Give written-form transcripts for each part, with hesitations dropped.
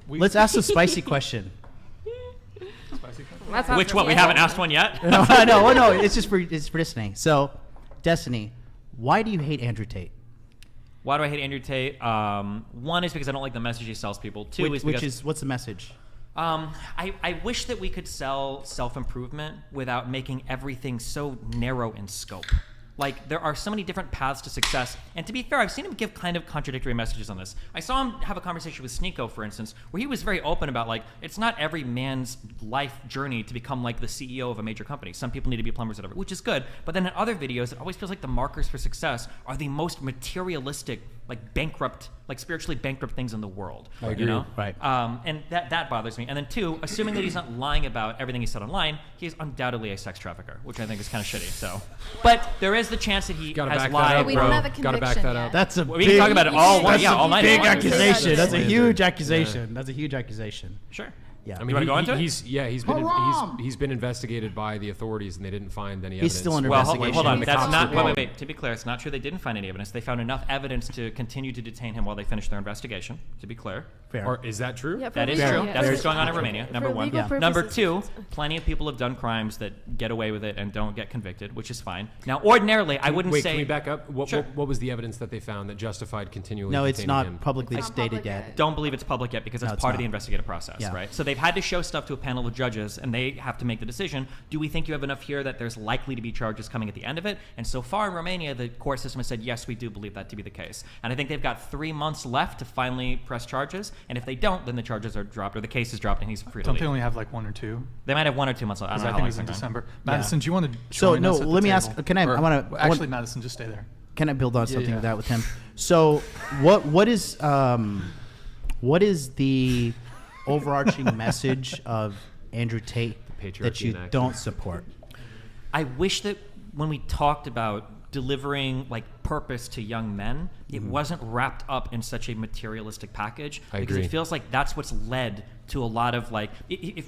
Let's ask a spicy question. Which one? We haven't asked one yet? No. It's just for Destiny. So, Destiny, why do you hate Andrew Tate? Why do I hate Andrew Tate? One is because I don't like the message he sells people. Two is because... what's the message? I wish that we could sell self-improvement without making everything so narrow in scope. Like, there are so many different paths to success. And to be fair, I've seen him give kind of contradictory messages on this. I saw him have a conversation with Sneeko, for instance, where he was very open about, like, it's not every man's life journey to become, like, the CEO of a major company. Some people need to be plumbers or whatever, which is good. But then in other videos, it always feels like the markers for success are the most materialistic, like, bankrupt, like, spiritually bankrupt things in the world. I agree. You know? Right. And that bothers me. And then two, assuming that he's not lying about everything he said online, he is undoubtedly a sex trafficker, which I think is kind of shitty. So, but there is the chance that he has lied. We don't have a conviction. Gotta back that up. That's a we can talk about it all night. Big accusation. That's a huge Yeah. accusation. That's a huge accusation. Sure. Yeah. I mean, You wanna go into it? he's been investigated by the authorities, and they didn't find any evidence. He's still under Well, investigation. hold on. The That's cops not. were Wait. To be clear, it's not true. They didn't find any evidence. They found enough evidence to continue to detain him while they finished their investigation. To be clear. Fair. Or is that true? Yeah, for That is legal- true. yeah. That's what's For- going on in Romania. Number for one. legal purposes. Number two, plenty of people have done crimes that get away with it and don't get convicted, which is fine. Now, ordinarily, I wouldn't Wait, say. can we back up? What, Sure. what was the evidence that they found that justified continually No, it's detaining not him? publicly It's not stated public yet. yet. Don't believe it's public yet because No, it's it's part of not. the investigative process, Yeah. right? So they've had to show stuff to a panel of judges, and they have to make the decision. Do we think you have enough here that there's likely to be charges coming at the end of it? And so far in Romania, the court system has said, yes, we do believe that to be the case. And I think they've got 3 months left to finally press charges. And if they don't, then the charges are dropped, or the case is dropped, and he's free to Don't leave. they only have like 1 or 2? They might have 1 or 2 months left. I Because don't I know think how it was in long it's December. Madison, do you want to So, join no, us at the let me ask- table? can I- Or- wanna- Actually, Madison, just stay there. Can I build on something yeah. with that with him? So, what is the overarching message of Andrew Tate that patriarchy you in action. don't support? I wish that when we talked about delivering like purpose to young men, it wasn't wrapped up in such a materialistic package. I because agree. it feels like that's what's led to a lot of like.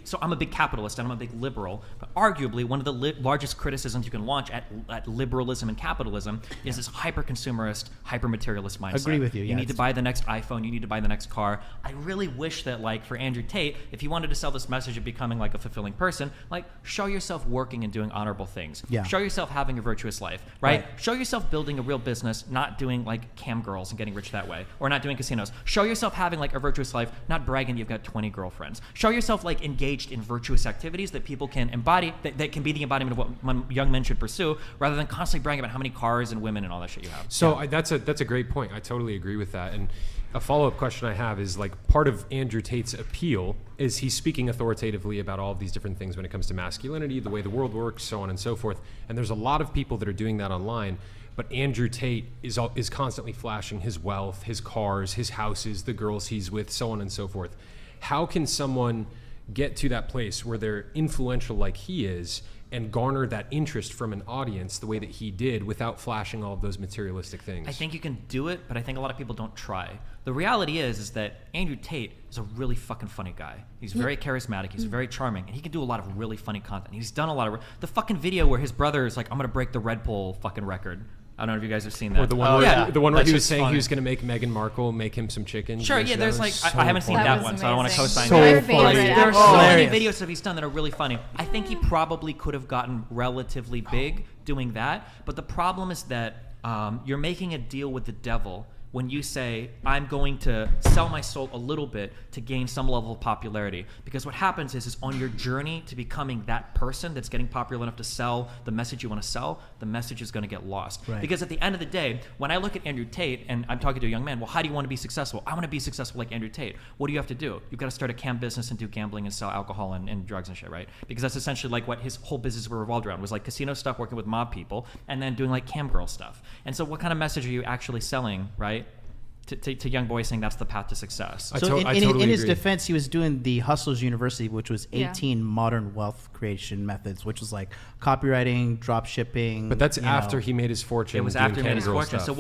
So I'm a big capitalist and I'm a big liberal, but arguably one of the largest criticisms you can launch at liberalism and capitalism is this hyper-consumerist, hyper-materialist mindset. Agree with you, You yeah, need to it's- buy the next iPhone. You need to buy the next car. I really wish that like for Andrew Tate, if he wanted to sell this message of becoming like a fulfilling person, like show yourself working and doing honorable things. Yeah. Show yourself having a virtuous life, right? Right. Show yourself building a real business, not doing like cam girls and getting rich that way, or not doing casinos. Show yourself having like a virtuous life, not bragging you've got 20 girlfriends. Show yourself like engaged in virtuous activities that people can embody, that can be the embodiment of what young men should pursue, rather than constantly bragging about how many cars and women and all that shit you have. So that's a great point. I totally agree with that. And a follow-up question I have is like part of Andrew Tate's appeal is he's speaking authoritatively about all of these different things when it comes to masculinity, the way the world works, so on and so forth. And there's a lot of people that are doing that online. But Andrew Tate is constantly flashing his wealth, his cars, his houses, the girls he's with, so on and so forth. How can someone get to that place where they're influential like he is and garner that interest from an audience the way that he did without flashing all of those materialistic things? I think you can do it, but I think a lot of people don't try. The reality is that Andrew Tate is a really fucking funny guy. He's very charismatic. He's very charming, and he can do a lot of really funny content. He's done a lot of the fucking video where his brother is like, "I'm gonna break the Red Bull fucking record." I don't know if you guys have seen that. Or the one Oh, where, yeah. the one where That's he was just saying funny. he was going to make Meghan Markle make him some chicken. Sure, yeah, there's like, I haven't seen That that was one, so I don't want to amazing. co-sign So that. My funny. favorite, There are so many Hilarious. videos that he's done that are really funny. I think he probably could have gotten relatively big doing that, but the problem is that you're making a deal with the devil when you say, I'm going to sell my soul a little bit to gain some level of popularity. Because what happens is on your journey to becoming that person that's getting popular enough to sell the message you want to sell, the message is going to get lost. Right. Because at the end of the day, when I look at Andrew Tate and I'm talking to a young man, well, how do you want to be successful? I want to be successful like Andrew Tate. What do you have to do? You've got to start a cam business and do gambling and sell alcohol and drugs and shit, right? Because that's essentially like what his whole business revolved around, was like casino stuff, working with mob people, and then doing like cam girl stuff. And so what kind of message are you actually selling, right? To young boys saying that's the path to success. I So totally in his agree. defense, he was doing the Hustlers University, which was Yeah. 18 modern wealth creation methods, which was like copywriting, drop shipping. But that's you after know. he made his fortune. It was doing after he made his cam girl fortune. stuff. So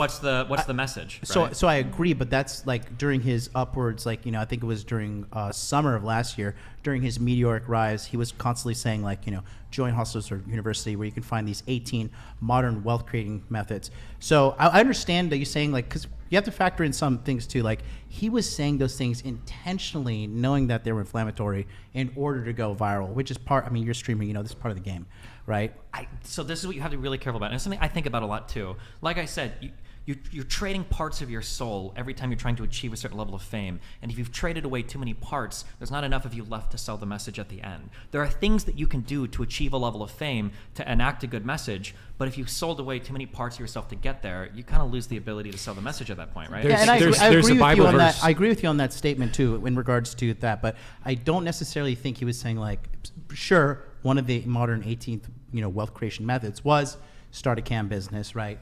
what's the message? So, right? so I agree, but that's like during his upwards, like, you know, I think it was during summer of last year, during his meteoric rise, he was constantly saying like, you know, join Hustlers or University, where you can find these 18 modern wealth creating methods. So I understand that you're saying, like, because you have to factor in some things too. Like, he was saying those things intentionally, knowing that they were inflammatory in order to go viral, which is part, I mean, you're streaming, you know, this is part of the game, right? So this is what you have to be really careful about. And it's something I think about a lot too. Like I said, you're trading parts of your soul every time you're trying to achieve a certain level of fame. And if you've traded away too many parts, there's not enough of you left to sell the message at the end. There are things that you can do to achieve a level of fame, to enact a good message. But if you've sold away too many parts of yourself to get there, you kind of lose the ability to sell the message at that point, right? There's- Yeah, and I agree, there's- I there's agree a with you Bible on that. verse. I agree with you on that statement too, in regards to that. But I don't necessarily think he was saying, like, sure, one of the modern 18th, you know, wealth creation methods was start a cam business, right?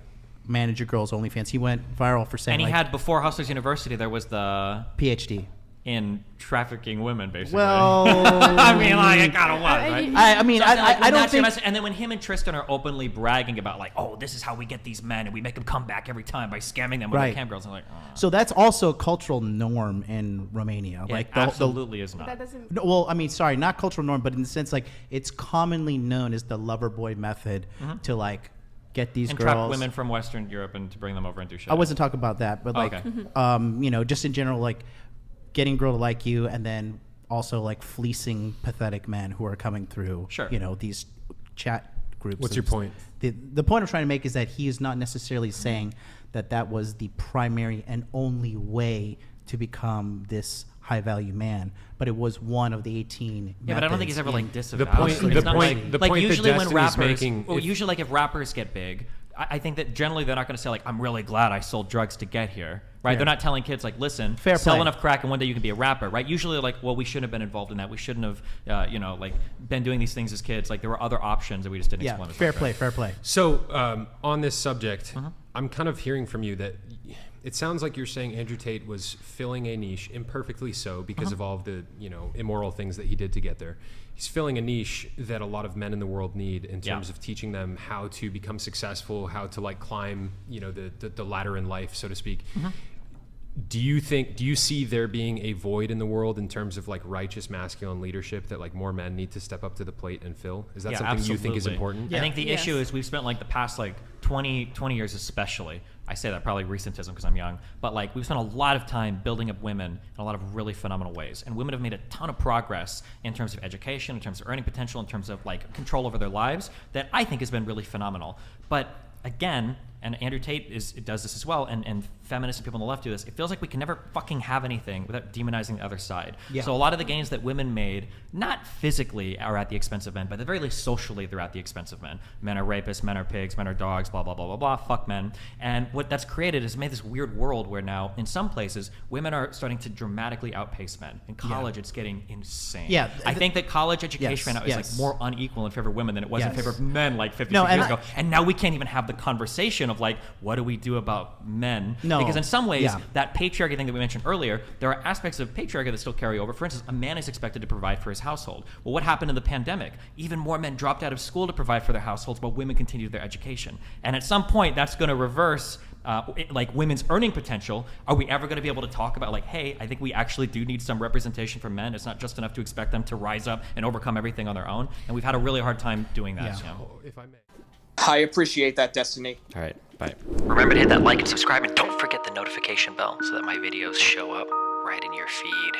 Manage your girls' OnlyFans. He went viral for saying, And he like, had, before Hustlers University, there was the PhD. in trafficking women, basically. Well, I mean, like, it kind of was, right? I mean, So I'm saying, like, I when don't that's your think. message- and then when him and Tristan are openly bragging about, like, oh, this is how we get these men, and we make them come back every time by scamming them with Right. their cam girls, I'm like, oh. So that's also a cultural norm in Romania. It Like, absolutely is not. That doesn't. No, well, I mean, sorry, not cultural norm, but in the sense, like, it's commonly known as the Loverboy method to, like, get these And girls. trap women from Western Europe and to bring them over and do shit. I wasn't talking about that, but like, Okay. you know, just in general, like getting a girl to like you, and then also like fleecing pathetic men who are coming through. Sure. You know, these chat groups. What's your and point? The point I'm trying to make is that he is not necessarily saying that that was the primary and only way to become this high value man, but it was one of the 18. Yeah, but I don't think methods he's ever like in- disavowed. The point- It's the not point- like, the like point that usually when Destiny's rappers, making, well, if- usually like if rappers get big, I think that generally they're not going to say like, I'm really glad I sold drugs to get here, right? Fair. They're not telling kids like, listen, Fair sell play. enough crack and one day you can be a rapper, right? Usually they're like, well, we shouldn't have been involved in that. We shouldn't have, you know, like been doing these things as kids. Like there were other options that we just didn't Yeah, explore. fair play, fair play. So on this subject, I'm kind of hearing from you that it sounds like you're saying Andrew Tate was filling a niche, imperfectly so, because of all of the immoral things that he did to get there. He's filling a niche that a lot of men in the world need in terms of teaching them how to become successful, how to like climb the ladder in life, so to speak. Do you see there being a void in the world in terms of like righteous masculine leadership that like more men need to step up to the plate and fill? Is that something you think is absolutely. important? I think the Yes. issue is we've spent like the past like 20 years especially. I say that probably recentism because I'm young, but like we've spent a lot of time building up women in a lot of really phenomenal ways. And women have made a ton of progress in terms of education, in terms of earning potential, in terms of like control over their lives that I think has been really phenomenal. But again, and Andrew Tate does this as well, and feminists and people on the left do this, it feels like we can never fucking have anything without demonizing the other side. Yeah. So a lot of the gains that women made, not physically are at the expense of men, but at the very least socially they're at the expense of men. Men are rapists, men are pigs, men are dogs, blah, blah, blah, blah, blah, fuck men. And what that's created is made this weird world where now, in some places, women are starting to dramatically outpace men. In college, it's getting insane. Yeah, I think that college education Yes, right now is yes. like more unequal in favor of women than it was in Yes. favor of men like 50 No, years and ago. And now we can't even have the conversation of like, what do we do about men? No. Because in some ways, Yeah. that patriarchy thing that we mentioned earlier, there are aspects of patriarchy that still carry over. For instance, a man is expected to provide for his household. Well, what happened in the pandemic? Even more men dropped out of school to provide for their households while women continued their education. And at some point, that's going to reverse like women's earning potential. Are we ever going to be able to talk about like, hey, I think we actually do need some representation for men. It's not just enough to expect them to rise up and overcome everything on their own. And we've had a really hard time doing that. Yeah. So. If I may. I appreciate that, Destiny. All right, bye. Remember to hit that like and subscribe, and don't forget the notification bell so that my videos show up right in your feed.